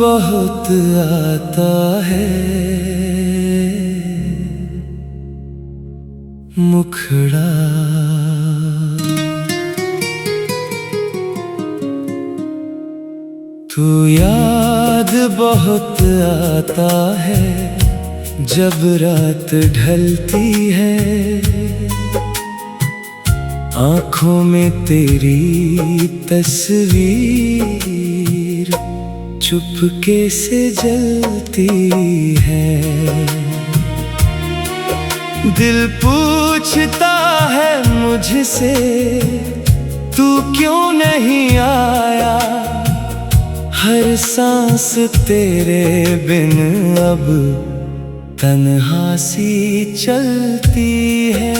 बहुत आता है, मुखड़ा तू याद बहुत आता है, जब रात ढलती है आँखों में तेरी तस्वीर चुपके से जलती है। दिल पूछता है मुझसे तू क्यों नहीं आया, हर सांस तेरे बिन अब तन्हा सी चलती है।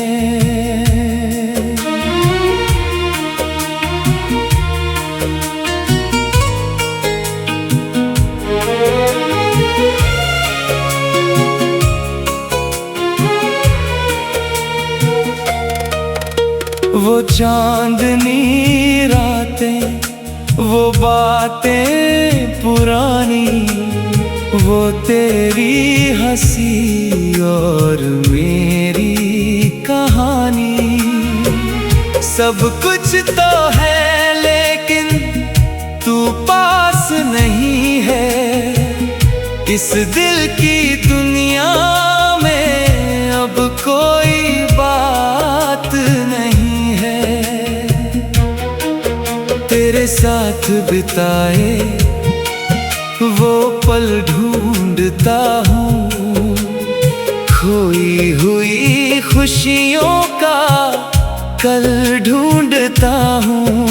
वो चांदनी रातें, वो बातें पुरानी, वो तेरी हंसी और मेरी कहानी। सब कुछ तो है लेकिन तू पास नहीं है, इस दिल की दुनिया में अब कोई बात नहीं है। तेरे साथ बिताए वो पल ढूंढता हूँ, खोई हुई खुशियों का कल ढूंढता हूँ।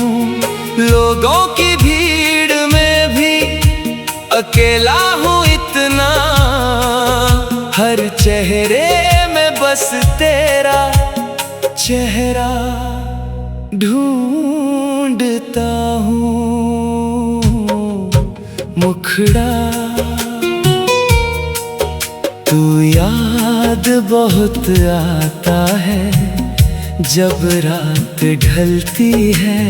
लोगों की भीड़ में भी अकेला हूँ इतना, हर चेहरे में बस तेरा चेहरा ढूंढता हूँ। मुखड़ा तू याद बहुत आता है, जब रात ढलती है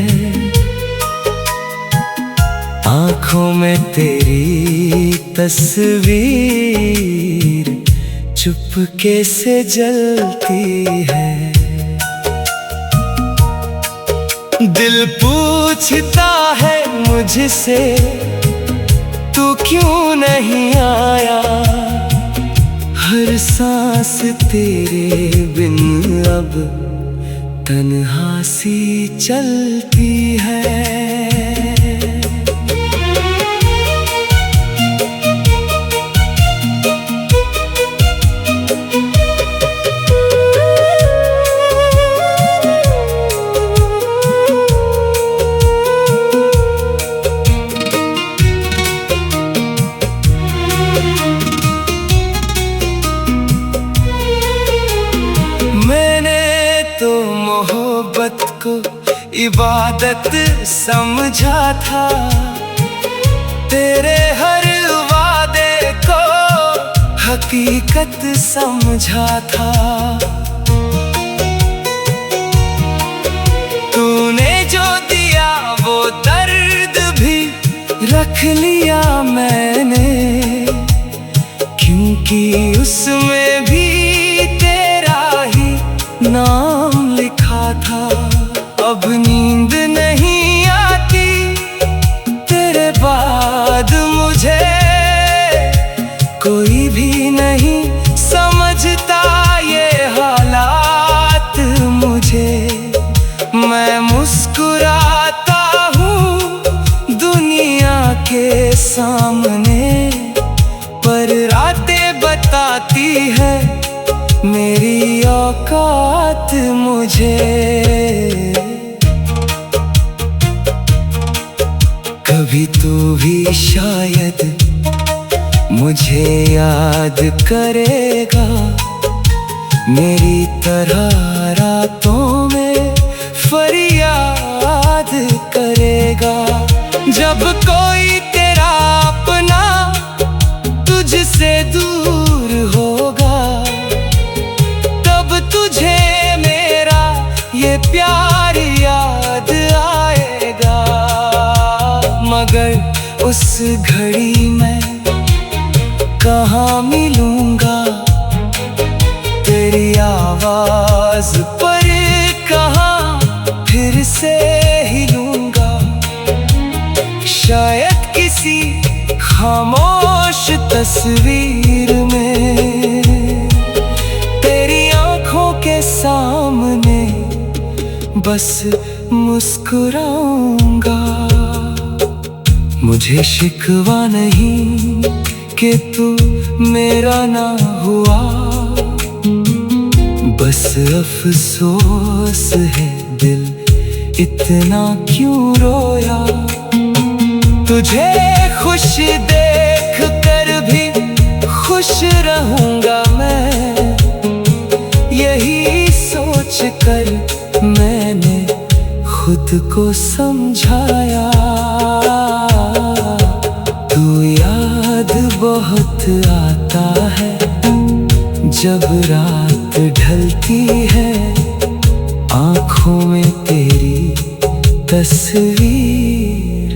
आँखों में तेरी तस्वीर चुपके से जलती है। दिल पूछता है मुझसे तू क्यों नहीं आया, हर सांस तेरे बिन अब तन्हा सी चलती है। मोहब्बत को इबादत समझा था, तेरे हर वादे को हकीकत समझा था। तूने जो दिया वो दर्द भी रख लिया मैंने, क्योंकि उसमें भी तेरा ही नाम लिखा था। अब नींद नहीं आती तेरे बाद मुझे, कोई भी नहीं समझता ये हालात मुझे। मैं मुस्कुराता हूँ दुनिया के सामने, पर रातें बताती है मेरी औकात मुझे। कभी तू भी शायद मुझे याद करेगा, मेरी तरह रातों में फरियाद करेगा। जब कोई तेरा अपना तुझसे दूर होगा, तब तुझे मेरा ये प्यार याद आएगा। मगर उस घड़ी में आवाज पर कहाँ फिर से हिलूंगा। शायद किसी खामोश तस्वीर में तेरी आंखों के सामने बस मुस्कुराऊंगा। मुझे शिकवा नहीं कि तू मेरा ना हुआ, बस अफसोस है दिल इतना क्यों रोया। तुझे खुश देख कर भी खुश रहूंगा मैं, यही सोच कर मैंने खुद को समझाया। तू याद बहुत आता है जब रात ढलती है, आँखों में तेरी तस्वीर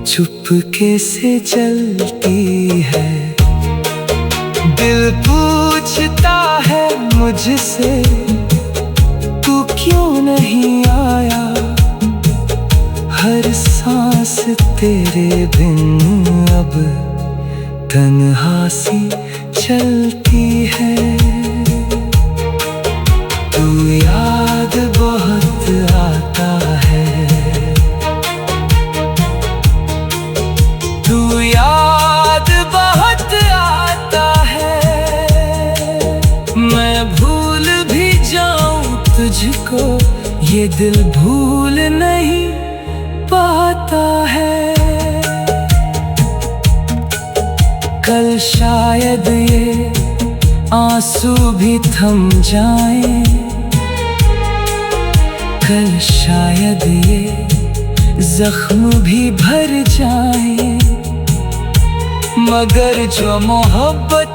चुपके से जलती है। दिल पूछता है मुझसे तू क्यों नहीं आया, हर सांस तेरे बिन अब तन्हा सी चलती है। तू याद बहुत आता है, तू याद बहुत आता है। मैं भूल भी जाऊं तुझको, ये दिल भूल नहीं पाता है। कल शायद ये आंसू भी थम जाएं, कल शायद ये जख्म भी भर जाएं, मगर जो मोहब्बत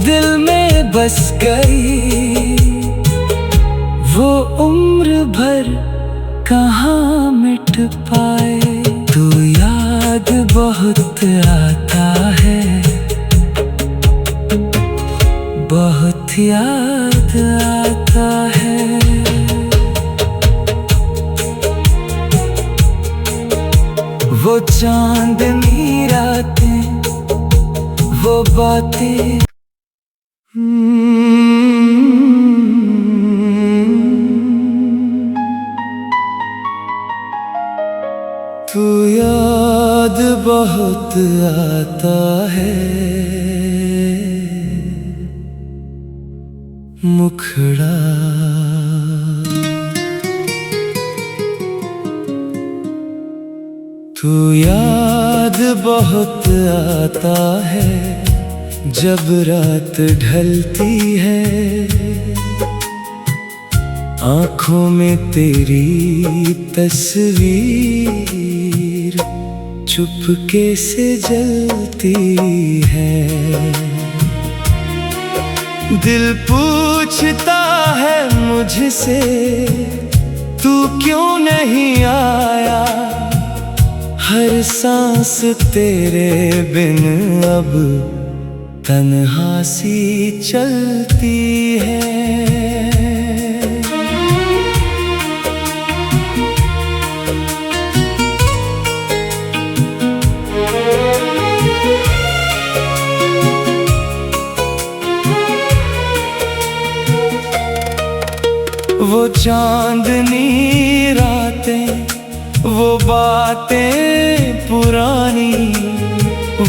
दिल में बस गई वो उम्र भर कहाँ मिट पाए। तू याद बहुत आता है, बहुत याद आता है। वो चांदनी रातें, वो बातें तू याद बहुत आता है। मुखड़ा तू याद बहुत आता है जब रात ढलती है, आँखों में तेरी तस्वीर चुपके से जलती है। दिल पूछता है मुझसे तू क्यों नहीं आया, हर सांस तेरे बिन अब तन्हा सी चलती है। वो चांदनी रातें, वो बातें पुरानी,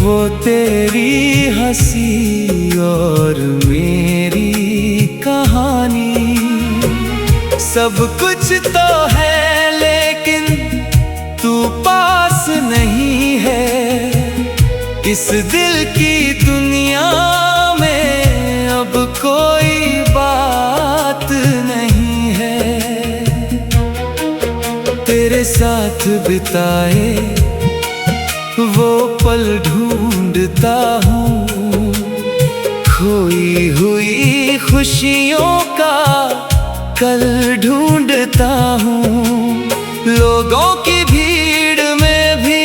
वो तेरी हंसी और मेरी कहानी। सब कुछ तो है लेकिन तू पास नहीं है, इस दिल की दुनिया में अब कोई बात नहीं है। तेरे साथ बिताए वो पल ढूंढता हूँ, खोई हुई खुशियों का कल ढूंढता हूँ। लोगों की भीड़ में भी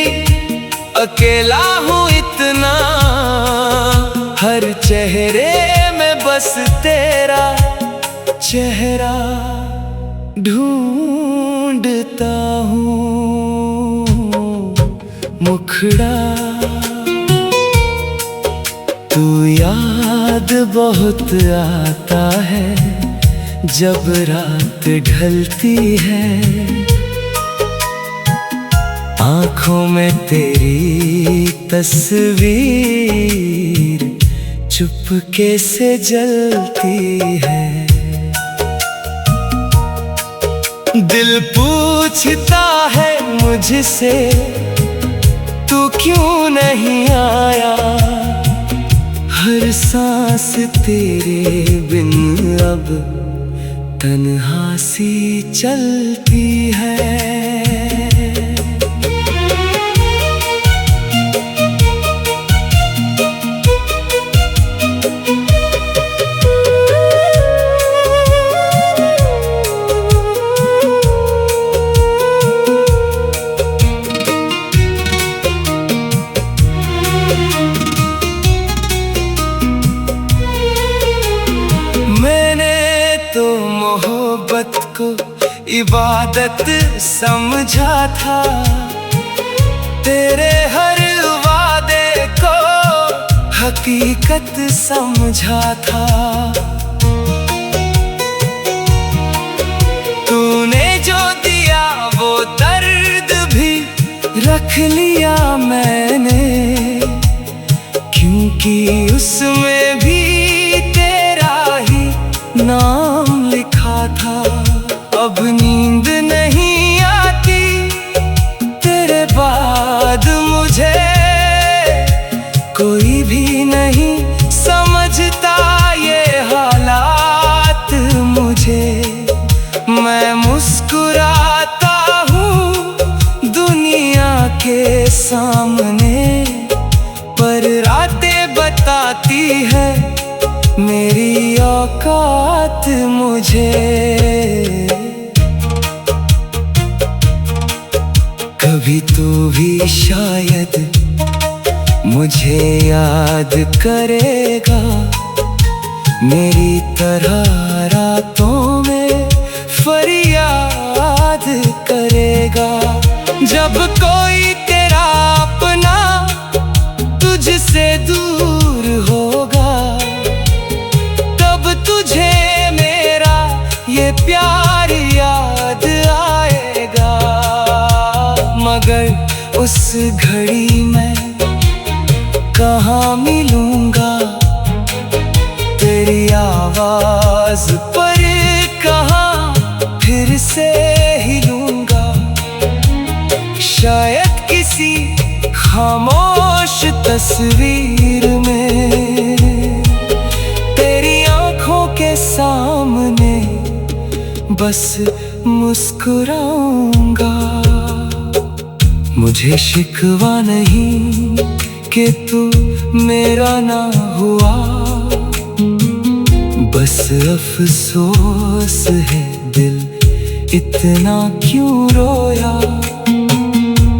अकेला हूँ इतना, हर चेहरे में बस तेरा चेहरा ढूंढता हूँ, मुखड़ा तू याद बहुत आता है जब रात ढलती है। आँखों में तेरी तस्वीर चुपके से जलती है। दिल पूछता है मुझसे तू क्यों नहीं आया, हर सांस तेरे बिन अब तन्हा सी चलती है। मोहब्बत को इबादत समझा था, तेरे हर वादे को हकीकत समझा था। तूने जो दिया वो दर्द भी रख लिया मैंने, क्योंकि उसमें भी तेरा ही नाम लिखा था। अब नींद नहीं आती तेरे बाद मुझे, कोई भी नहीं समझता ये हालात मुझे। मैं मुस्कुराता हूँ दुनिया के सामने, पर रातें बताती है मेरी औकात मुझे। कभी तो भी शायद मुझे याद करेगा, मेरी तरह रातों में फरियाद करेगा। जब कोई तेरा अपना तुझसे दूर होगा, तब तुझे मेरा ये प्यार याद आएगा। मगर उस घड़ी में कहाँ मिलूंगा तेरी आवाज पर, कहाँ फिर से हिलूंगा। शायद किसी खामोश तस्वीर में तेरी आँखों के सामने बस मुस्कुराऊंगा। मुझे शिकवा नहीं कि तू मेरा ना हुआ, बस अफसोस है दिल इतना क्यों रोया।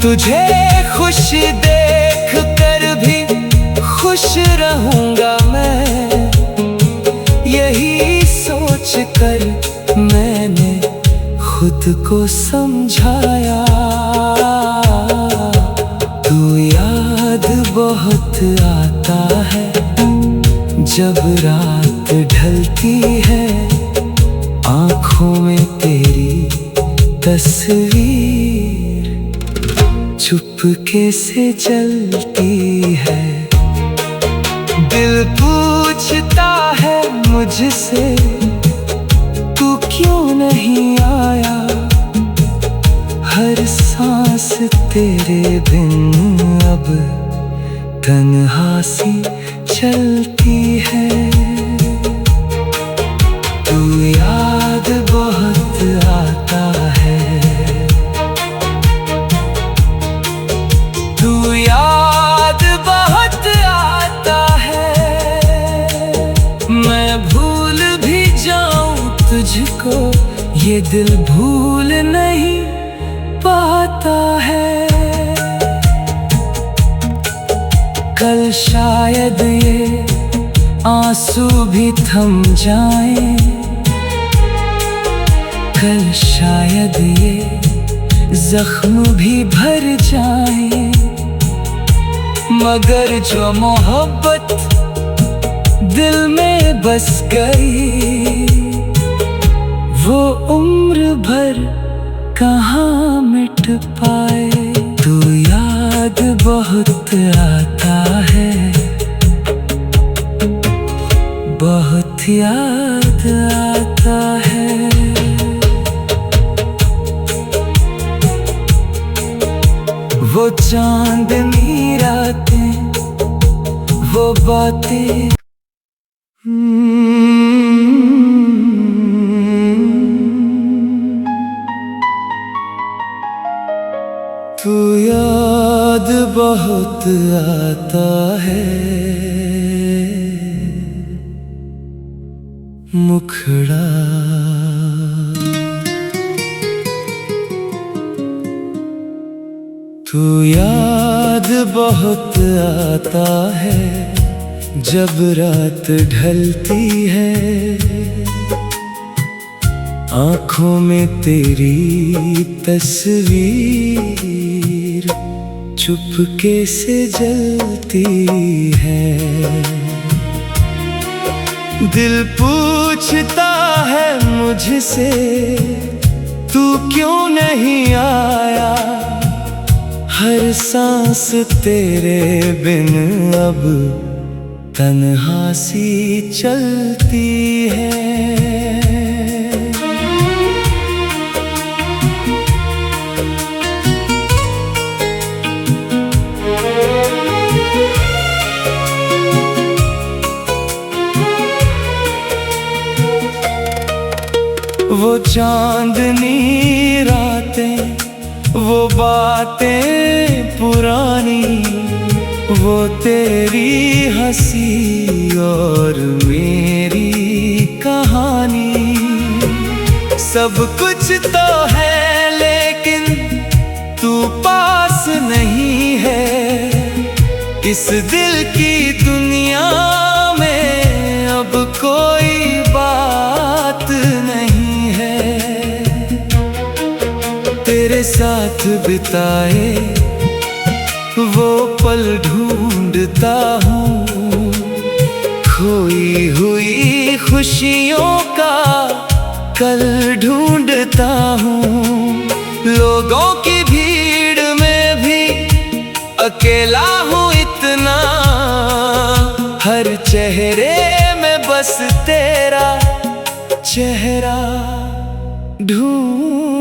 तुझे खुश देख कर भी खुश रहूंगा मैं, यही सोच कर मैंने खुद को समझाया। तू याद बहुत आता है जब रात ढलती है, आँखों में तेरी तस्वीर चुपके से जलती है। दिल पूछता है मुझसे तू क्यों नहीं आया, हर सांस तेरे बिन अब तन्हा सी चलती है। तू याद बहुत आता है, तू याद बहुत आता है। मैं भूल भी जाऊं तुझको, ये दिल भूल नहीं पाता है। कल शायद ये आंसू भी थम जाएं, कल शायद ये जख्म भी भर जाए, मगर जो मोहब्बत दिल में बस गई वो उम्र भर कहाँ मिट पाए। तू याद बहुत आता है, बहुत याद आता है। वो चांदनी रातें, वो बातें, तू याद बहुत आता है। मुखड़ा तू याद बहुत आता है, जब रात ढलती है आँखों में तेरी तस्वीर चुपके से जलती है। दिल पूछता है मुझसे तू क्यों नहीं आया, हर सांस तेरे बिन अब तन्हा सी चलती है। वो चांदनी रातें, वो बातें पुरानी, वो तेरी हंसी और मेरी कहानी। सब कुछ तो है लेकिन तू पास नहीं है, इस दिल की दुनिया में अब कोई बात नहीं है। तेरे साथ बिताए वो पल ढूंढता हूँ, खोई हुई खुशियों का कल ढूंढता हूँ। लोगों की भीड़ में भी अकेला हूँ इतना, हर चेहरे में बस तेरा चेहरा ढूंढ